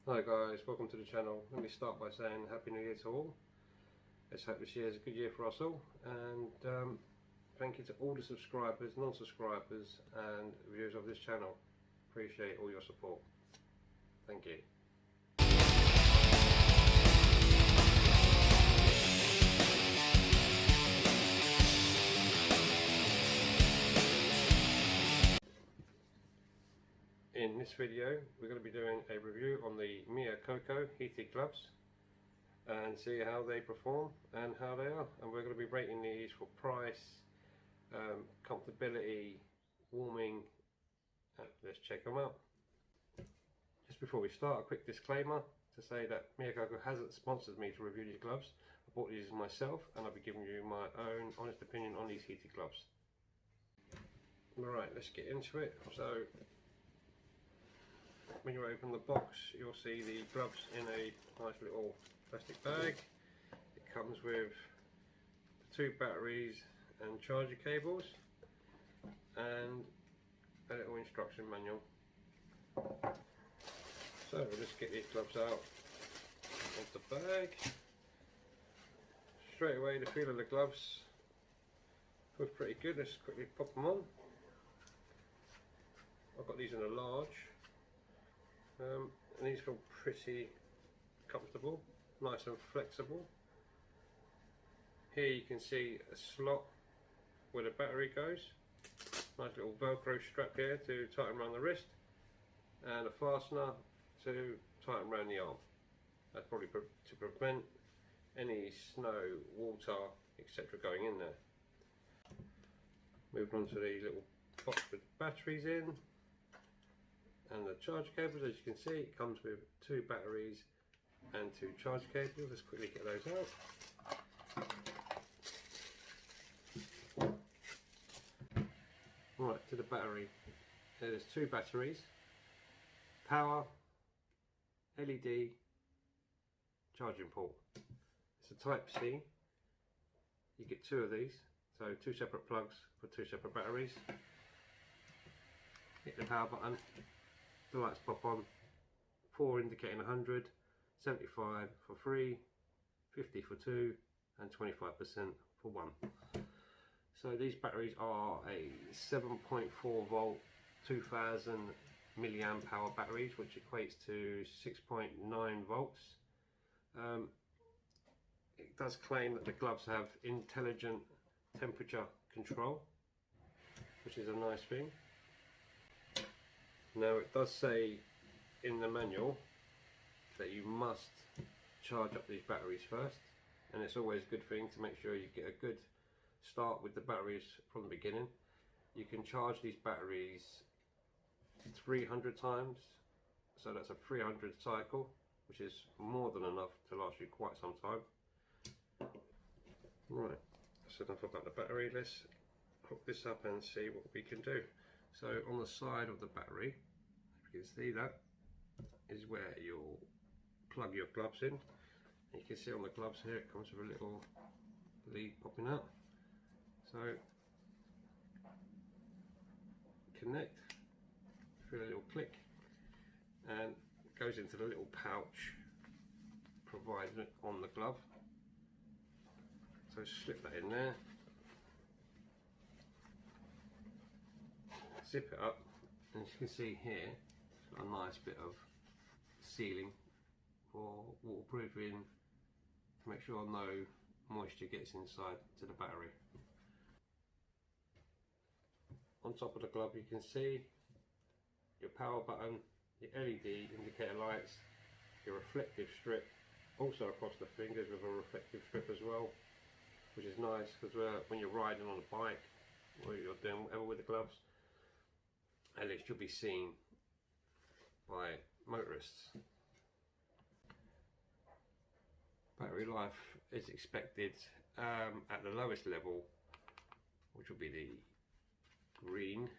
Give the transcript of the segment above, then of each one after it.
Hi guys, welcome to the channel. Let me start by saying Happy New Year to all. Let's hope this year is a good year for us all, and thank you to all the subscribers, non-subscribers and viewers of this channel. Appreciate all your support. Thank you. In this video we're going to be doing a review on the Mia Coco heated gloves and see how they perform and how they are, and we're going to be rating these for price, comfortability, warming. Let's check them out. Just before we start, a quick disclaimer to say that Mia Coco hasn't sponsored me to review these gloves. I bought these myself and I'll be giving you my own honest opinion on these heated gloves. Alright, let's get into it. So when you open the box, you'll see the gloves in a nice little plastic bag. It comes with 2 batteries and charger cables and a little instruction manual. So let's get these gloves out of the bag. Straight away, the feel of the gloves feels pretty good. Let's quickly pop them on. I've got these in a large. And these feel pretty comfortable, nice and flexible. Here you can see a slot where the battery goes. Nice little velcro strap here to tighten around the wrist, and a fastener to tighten around the arm. That's probably to prevent any snow, water, etc. going in there. Moving on to the little box with batteries in. And the charge cables, as you can see, it comes with 2 batteries and 2 charge cables. Let's quickly get those out. Right, to the battery. There's 2 batteries, power, LED, charging port. It's a Type C. You get 2 of these, so 2 separate plugs for 2 separate batteries. Hit the power button. The lights pop on, 4 indicating 100, 75 for 3, 50 for 2 and 25% for 1. So these batteries are a 7.4 volt 2000 milliamp hour batteries, which equates to 6.9 volts. It does claim that the gloves have intelligent temperature control, which is a nice thing. Now it does say in the manual that you must charge up these batteries first, and it's always a good thing to make sure you get a good start with the batteries from the beginning. You can charge these batteries 300 times, so that's a 300 cycle, which is more than enough to last you quite some time. Right, that's enough about the battery. Let's hook this up and see what we can do. So on the side of the battery, if you can see, that is where you'll plug your gloves in. And you can see on the gloves here it comes with a little lead popping out. So connect, feel a little click, and it goes into the little pouch provided on the glove. So slip that in there, zip it up, and as you can see here, it's got a nice bit of sealing for waterproofing to make sure no moisture gets inside to the battery. On top of the glove you can see your power button, your LED indicator lights, your reflective strip, also across the fingers with a reflective strip as well, which is nice because when you're riding on a bike or you're doing whatever with the gloves, at least you'll be seen by motorists. Battery life is expected at the lowest level, which will be the green.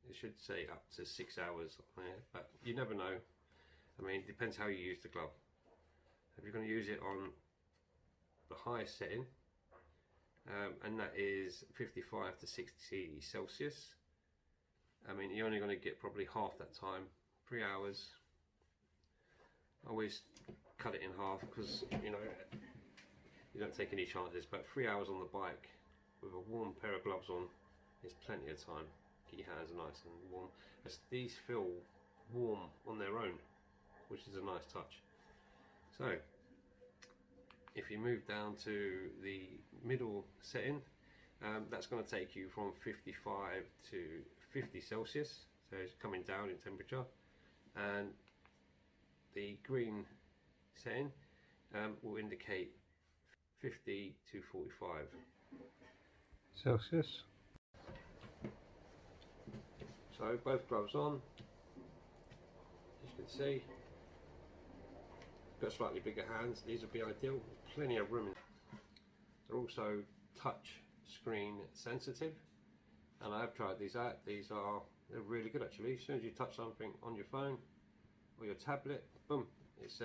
It should say up to 6 hours on there, but you never know. I mean, it depends how you use the glove. If you're going to use it on the highest setting, and that is 55 to 60 Celsius, I mean, you're only going to get probably half that time, 3 hours I always cut it in half because, you know, you don't take any chances, but 3 hours on the bike with a warm pair of gloves on is plenty of time. Get your hands nice and warm. As these feel warm on their own, which is a nice touch. So if you move down to the middle setting, that's going to take you from 55 to 50 Celsius, so it's coming down in temperature. And the green setting will indicate 50 to 45 Celsius. So both gloves on, as you can see. Got slightly bigger hands, these would be ideal, plenty of room. They're also touch screen sensitive, and I have tried these out. They're really good actually. As soon as you touch something on your phone or your tablet, boom, it's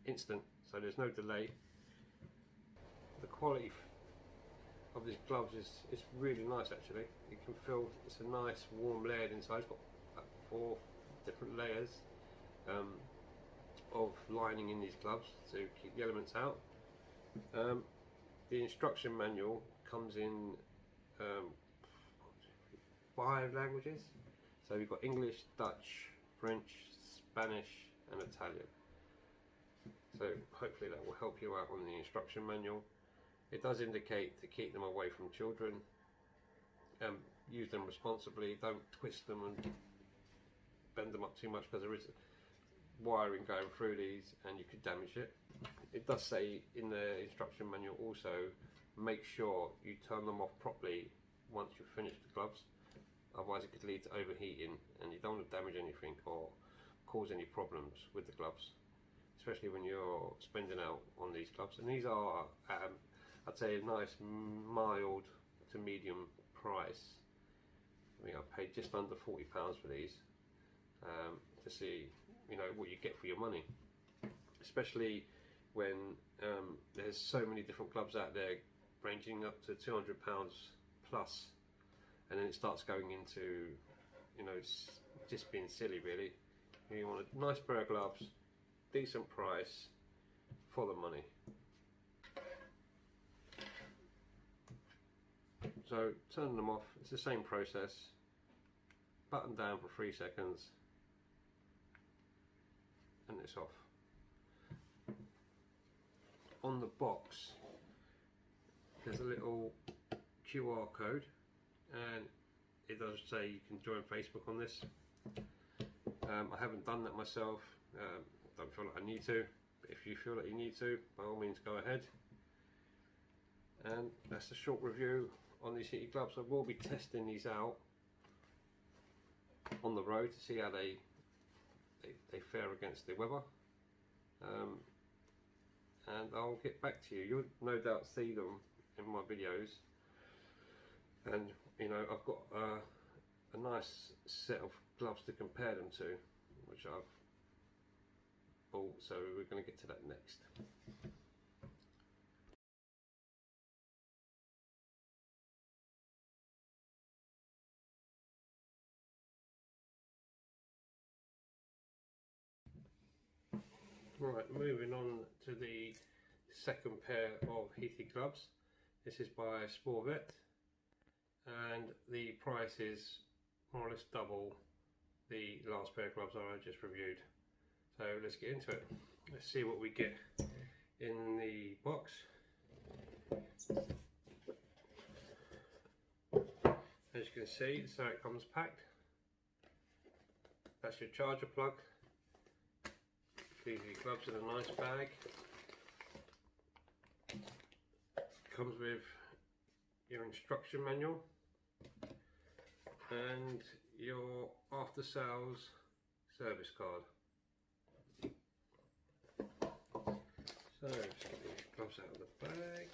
instant, so there's no delay. The quality of these gloves is really nice actually. You can feel it's a nice warm layered inside. It's got 4 different layers of lining in these gloves to keep the elements out. The instruction manual comes in 5 languages. So we've got English, Dutch, French, Spanish and Italian. So hopefully that will help you out on the instruction manual. It does indicate to keep them away from children. Use them responsibly, don't twist them and bend them up too much because there is wiring going through these and you could damage it. It does say in the instruction manual also, make sure you turn them off properly once you've finished the gloves, otherwise it could lead to overheating and you don't want to damage anything or cause any problems with the gloves, especially when you're spending out on these gloves. And these are I'd say a nice mild to medium price. I mean, I paid just under £40 for these to see, you know, what you get for your money, especially when there's so many different gloves out there ranging up to £200 plus, and then it starts going into, you know, it's just being silly really. You want a nice pair of gloves, decent price for the money. So turn them off, it's the same process. Button down for 3 seconds and it's off. On the box there's a little QR code and it does say you can join Facebook on this. I haven't done that myself, don't feel like I need to, but if you feel like you need to, by all means go ahead. And that's a short review on these heated gloves. I will be testing these out on the road to see how they fare against the weather, and I'll get back to you. You'll no doubt see them in my videos, and you know, I've got a nice set of gloves to compare them to, which I've bought, so we're going to get to that next. Right, moving on to the second pair of heated gloves. This is by Sporvet, and the price is more or less double the last pair of gloves I just reviewed. So let's get into it. Let's see what we get in the box. As you can see, so it comes packed. That's your charger plug. Leave your gloves in a nice bag. Comes with your instruction manual and your after sales service card. So let's get these gloves out of the bag.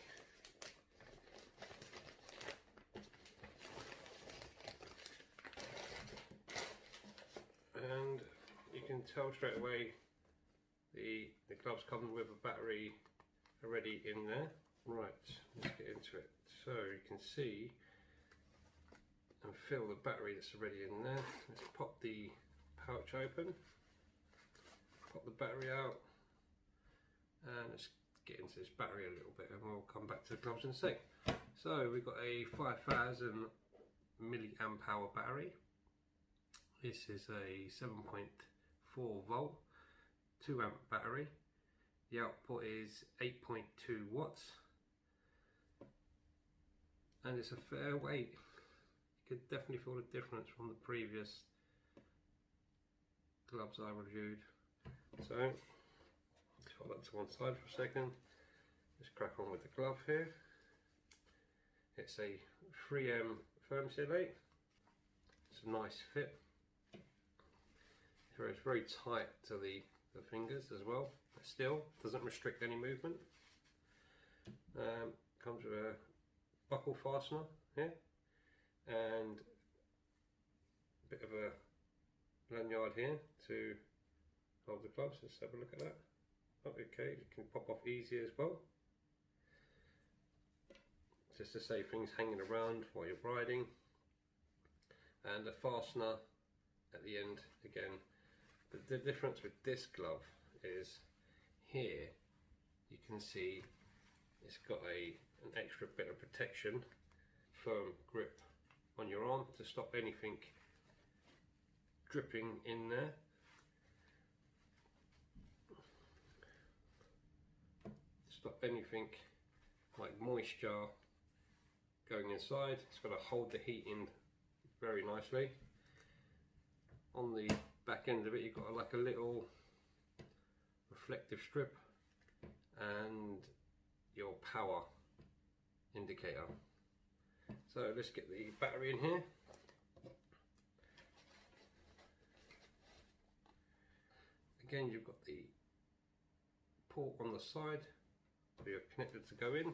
And you can tell straight away the gloves come with a battery already in there. Right, let's get into it. So you can see and feel the battery that's already in there. Let's pop the pouch open, pop the battery out, And let's get into this battery a little bit and we'll come back to the gloves in a sec. So we've got a 5000 milliamp hour battery. This is a 7.4 volt 2 amp battery. The output is 8.2 watts and it's a fair weight. You could definitely feel the difference from the previous gloves I reviewed. So let's hold that to one side for a second. Let's crack on with the glove here. It's a 3M firm sealate. It's a nice fit. It's very tight to the fingers as well, but still doesn't restrict any movement. Comes with a buckle fastener here and a bit of a lanyard here to hold the gloves. Let's have a look at that. Okay, it can pop off easy as well, just to save things hanging around while you're riding. And a fastener at the end again. But the difference with this glove is here you can see it's got an extra bit of protection, firm grip on your arm to stop anything dripping in there. Stop anything like moisture going inside. It's got to hold the heat in very nicely. On the back end of it you've got like a little reflective strip and your power indicator. So let's get the battery in here. Again, you've got the port on the side where you're connected to go in.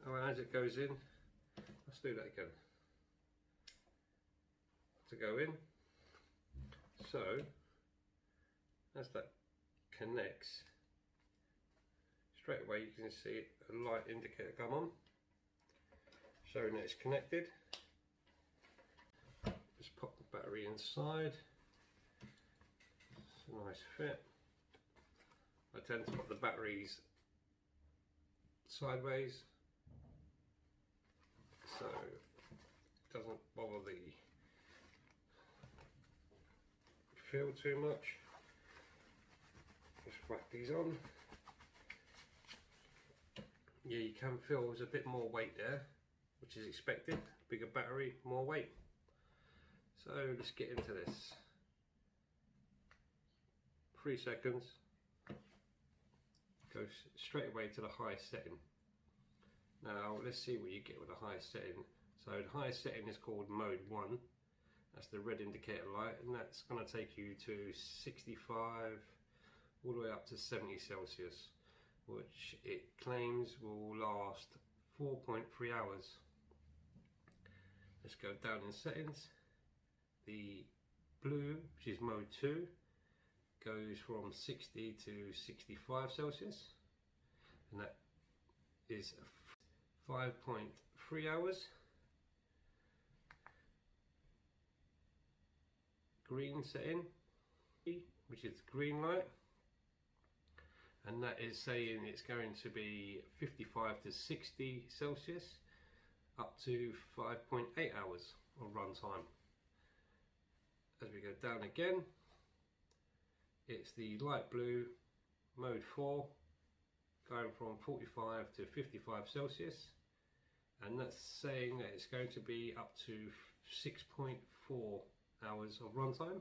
Oh, and as it goes in, let's do that again. To go in. So as that connects, straight away you can see a light indicator come on, showing that it's connected. Just pop the battery inside. It's a nice fit. I tend to put the batteries sideways so it doesn't bother the feel too much. Just whack these on. Yeah, you can feel there's a bit more weight there, which is expected. Bigger battery, more weight. So let's get into this. 3 seconds. Go straight away to the highest setting. Now let's see what you get with the highest setting. So the highest setting is called mode 1. That's the red indicator light, and that's going to take you to 65 all the way up to 70 Celsius, which it claims will last 4.3 hours. Let's go down in settings. The blue, which is mode 2, goes from 60 to 65 Celsius, and that is 5.3 hours. Green setting, which is green light, and that is saying it's going to be 55 to 60 Celsius, up to 5.8 hours of run time. As we go down again, it's the light blue, mode 4, going from 45 to 55 Celsius, and that's saying that it's going to be up to 6.4 hours of runtime.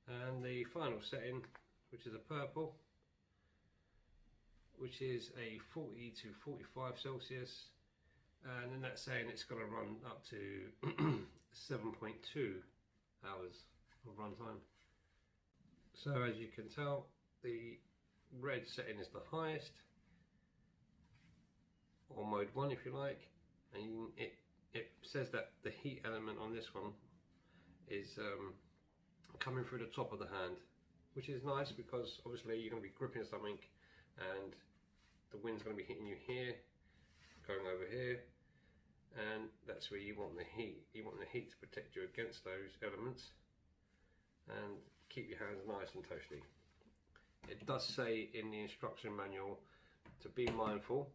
And the final setting, which is a purple, which is a 40 to 45 Celsius, and then that's saying it's going to run up to 7.2 hours of runtime. So as you can tell, the red setting is the highest, or mode 1 if you like, and it says that the heat element on this one is coming through the top of the hand, which is nice because obviously you're going to be gripping something and the wind's going to be hitting you here, going over here, and that's where you want the heat. You want the heat to protect you against those elements and keep your hands nice and toasty. It does say in the instruction manual to be mindful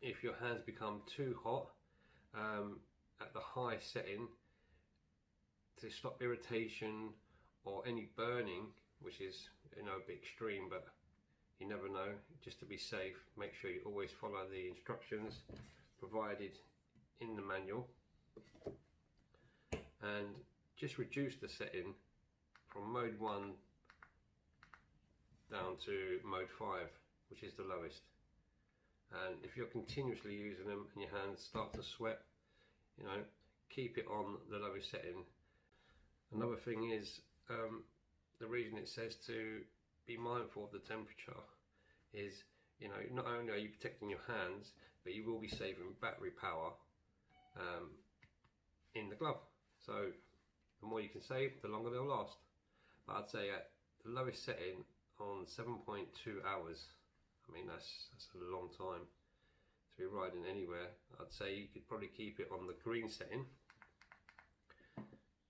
if your hands become too hot at the high setting, to stop irritation or any burning, which is, you know, a bit extreme, but you never know. Just to be safe, make sure you always follow the instructions provided in the manual, and just reduce the setting from mode 1 down to mode 5, which is the lowest. And if you're continuously using them and your hands start to sweat, you know, keep it on the lowest setting. Another thing is, the reason it says to be mindful of the temperature is, you know, not only are you protecting your hands, but you will be saving battery power in the glove. So the more you can save, the longer they'll last. But I'd say at the lowest setting on 7.2 hours, I mean that's a long time to be riding anywhere. I'd say you could probably keep it on the green setting,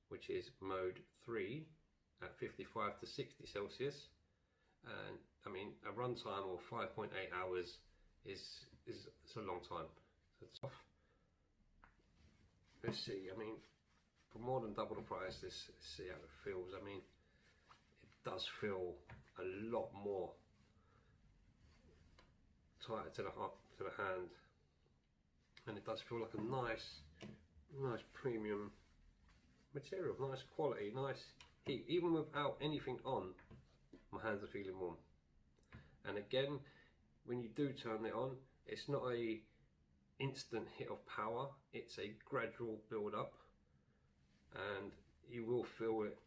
which is mode 3 at 55 to 60 Celsius. And I mean, a run time of 5.8 hours is a long time. So it's off. Let's see, I mean, for more than double the price, let's see how it feels. I mean, it does feel a lot more tighter to the hand, and it does feel like a nice premium material, nice quality, nice heat. Even without anything on, my hands are feeling warm. And again, when you do turn it on, it's not a instant hit of power, it's a gradual build up, and you will feel it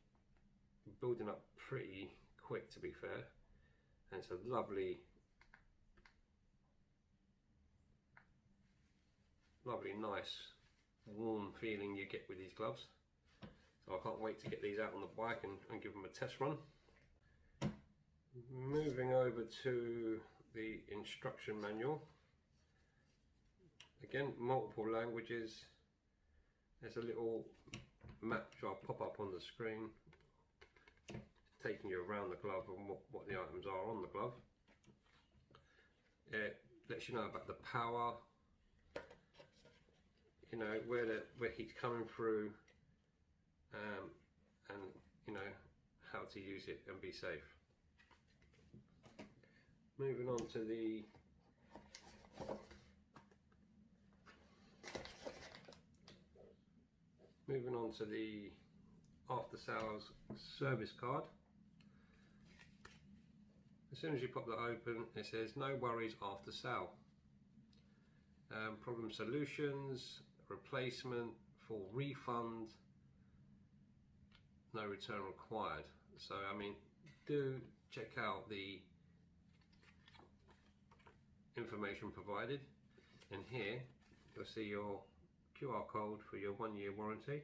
building up pretty quick, to be fair. And it's a lovely nice warm feeling you get with these gloves. So I can't wait to get these out on the bike and give them a test run. Moving over to the instruction manual. Again, multiple languages. There's a little map which I'll pop up on the screen, taking you around the glove and what the items are on the glove. It lets you know about the power, you know, where heat's coming through, and you know, how to use it and be safe. Moving on to the after sales service card. As soon as you pop that open, it says no worries after sale. Problem solutions, replacement, full refund, no return required. So I mean, do check out the information provided, and here you'll see your QR code for your 1-year warranty.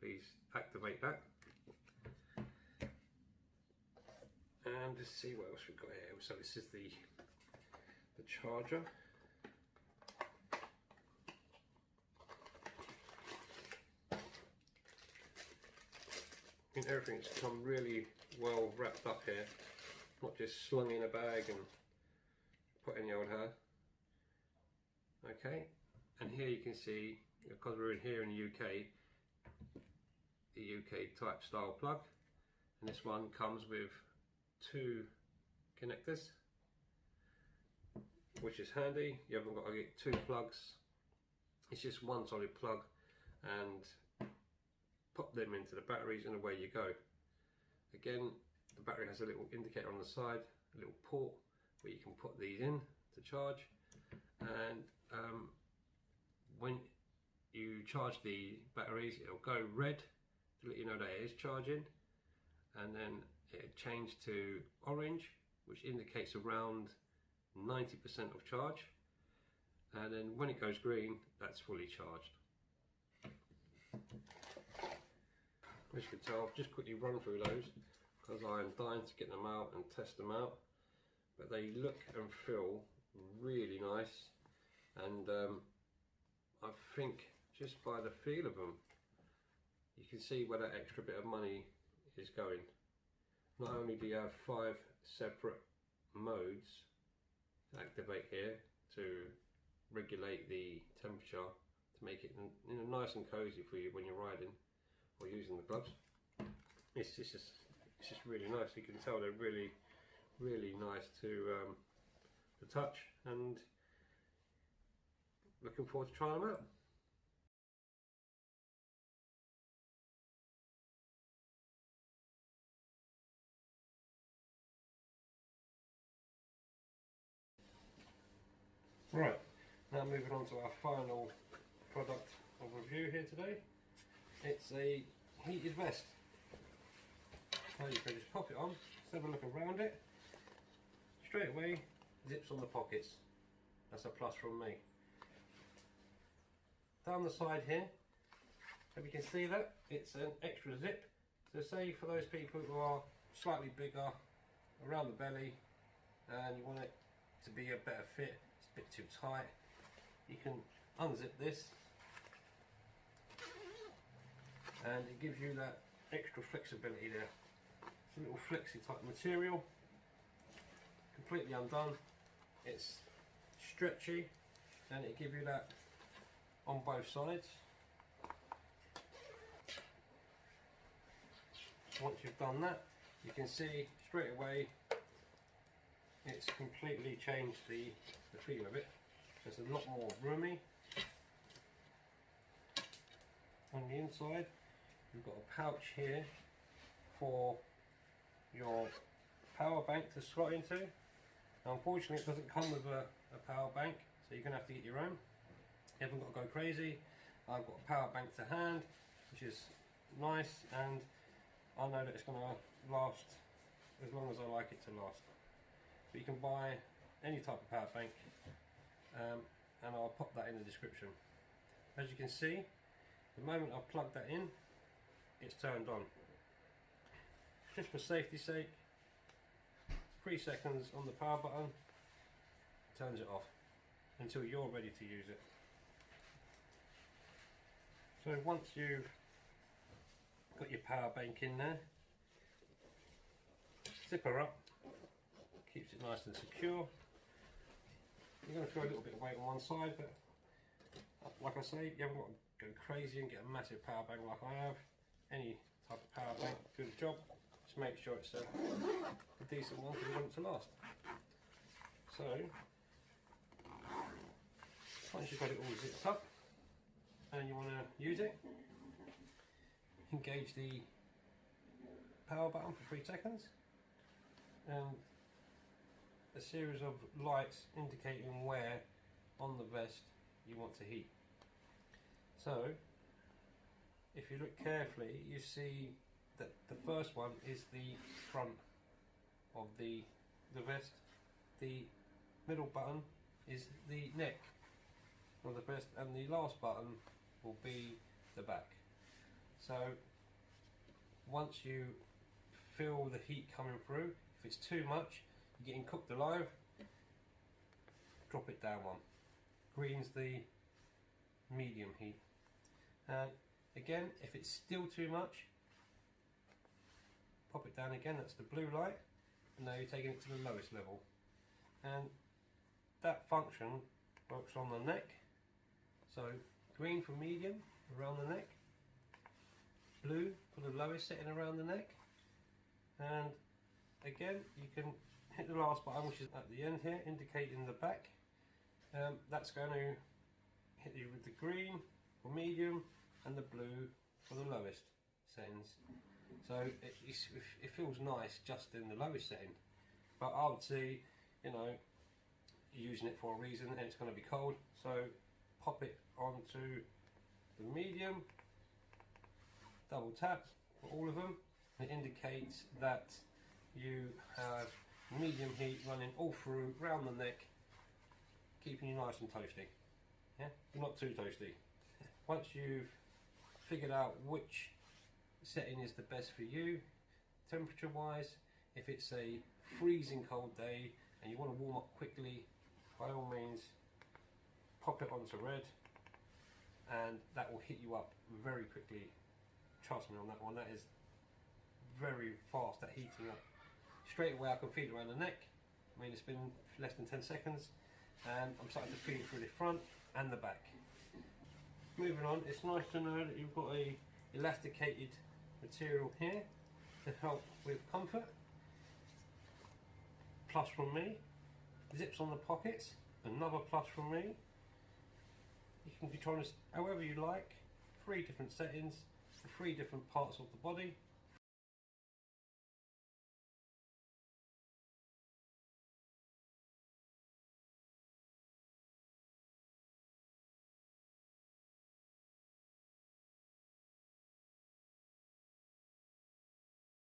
Please activate that. And let's see what else we've got here. So this is the charger. I mean, everything's come really well wrapped up here, not just slung in a bag and put in the old hair. Okay, and here you can see, because we're in here in the UK, the UK type style plug, and this one comes with 2 connectors, which is handy. You haven't got to get 2 plugs, it's just one solid plug, and pop them into the batteries and away you go. Again, the battery has a little indicator on the side, a little port where you can put these in to charge, and when you charge the batteries, it'll go red to let you know that it is charging, and then it'll change to orange, which indicates around 90% of charge, and then when it goes green, that's fully charged. As you can tell, I've just quickly run through those because I'm dying to get them out and test them out, but they look and feel really nice, and I think just by the feel of them you can see where that extra bit of money is going. not only do you have 5 separate modes to activate here to regulate the temperature to make it, you know, nice and cozy for you when you're riding or using the gloves. It's just really nice. You can tell they're really nice to touch, and looking forward to trying them out. Right, now moving on to our final product of review here today. It's a heated vest. So you can just pop it on, just have a look around it. Straight away, zips on the pockets. That's a plus from me. Down the side here, if you can see that, it's an extra zip. So say for those people who are slightly bigger around the belly and you want it to be a better fit, it's a bit too tight, you can unzip this and it gives you that extra flexibility there. It's a little flexi type material, completely undone. It's stretchy and it gives you that on both sides. Once you've done that, you can see straight away it's completely changed the feel of it. So it's a lot more roomy. On the inside, you've got a pouch here for your power bank to slot into. Now, unfortunately, it doesn't come with a power bank, so you're going to have to get your own. You haven't got to go crazy. I've got a power bank to hand, which is nice, and I know that it's going to last as long as I like it to last. But you can buy any type of power bank, and I'll pop that in the description. As you can see, the moment I've plugged that in, it's turned on. Just for safety's sake, 3 seconds on the power button, turns it off until you're ready to use it. So once you've got your power bank in there, zip her up, keeps it nice and secure. You're going to feel a little bit of weight on one side, but like I say, you haven't got to go crazy and get a massive power bank like I have. Any type of power bank, do the job. Just make sure it's a decent one because you want it to last. So once you've got it all zipped up and you want to use it, engage the power button for 3 seconds and a series of lights indicating where on the vest you want to heat. So if you look carefully, you see that the first one is the front of the vest. The middle button is the neck of the vest, and the last button will be the back. So once you feel the heat coming through, if it's too much, you're getting cooked alive, drop it down one. Green's the medium heat. And again, if it's still too much, pop it down again, that's the blue light, and now you're taking it to the lowest level. And that function works on the neck. So green for medium around the neck, blue for the lowest setting around the neck, and again you can hit the last button, which is at the end here, indicating the back. That's going to hit you with the green for medium and the blue for the lowest settings. So it feels nice just in the lowest setting, but I would say, you know, you're using it for a reason and it's going to be cold, so pop it onto the medium, double tap for all of them, and it indicates that you have medium heat running all through round the neck, keeping you nice and toasty. Yeah, but not too toasty. Once you've figured out which setting is the best for you, temperature wise, if it's a freezing cold day and you want to warm up quickly, by all means pop it onto red, and that will hit you up very quickly. Trust me on that one, that is very very fast at heating up. Straight away I can feel it around the neck. I mean, it's been less than 10 seconds and I'm starting to feel it through the front and the back. Moving on, it's nice to know that you've got a elasticated material here to help with comfort. Plus from me. Zips on the pockets, another plus from me. You can control this however you like. 3 different settings for 3 different parts of the body.